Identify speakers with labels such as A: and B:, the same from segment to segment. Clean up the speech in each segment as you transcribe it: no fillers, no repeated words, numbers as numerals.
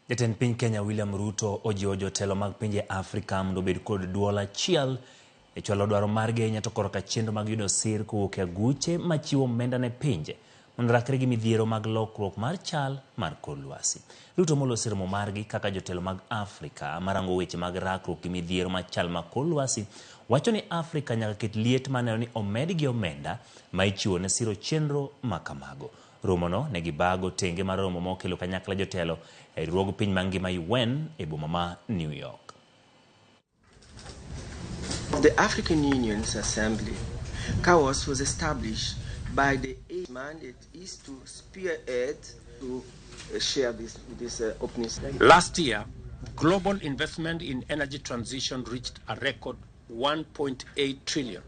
A: Jatend piny Kenya William Ruto ojiwo jotelo mag pinje Afrika mondo obed kod duol achiel e chwalo dwaro margi ahinya to korka chenro mag yudo sir kowuok e aguche machiwo omenda ne pinje mondo rakre gi midhiero mag lokruok mar chal mar kor lwasi. Ruto molosi romo margi kaka jotelo mag Afrika marango weche mag rakruok gi midhiero mar chal mar kor lwasi wacho ni Afrika nyaka ket liet maneno ni omed gi omenda ma ichiwo ne siro chenro makamago. Romono ne gibago tenge mar romo mokelo kanyakla jotelo e riwruog piny mangima UN e boma ma New York.
B: The African Union's Assembly, CAOS, was established by the mandate is to spearhead, to share this opening statement.
C: Last year, global investment in energy transition reached a record 1.8 trillion,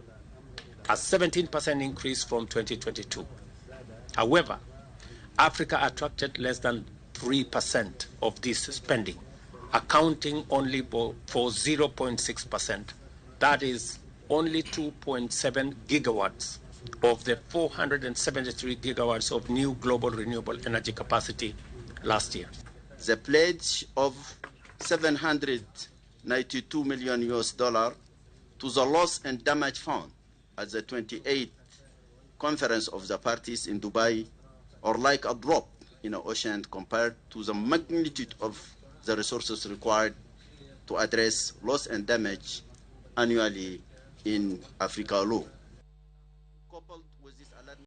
C: a 17% increase from 2022. However, Africa attracted less than 3% of this spending, accounting only for 0.6%. That is only 2.7 gigawatts of the 473 gigawatts of new global renewable energy capacity last year.
D: The pledge of $792 million to the Loss and Damage Fund at the 28th Conference of the Parties in Dubai are like a drop in the ocean compared to the magnitude of the resources required to address loss and damage annually in Africa alone.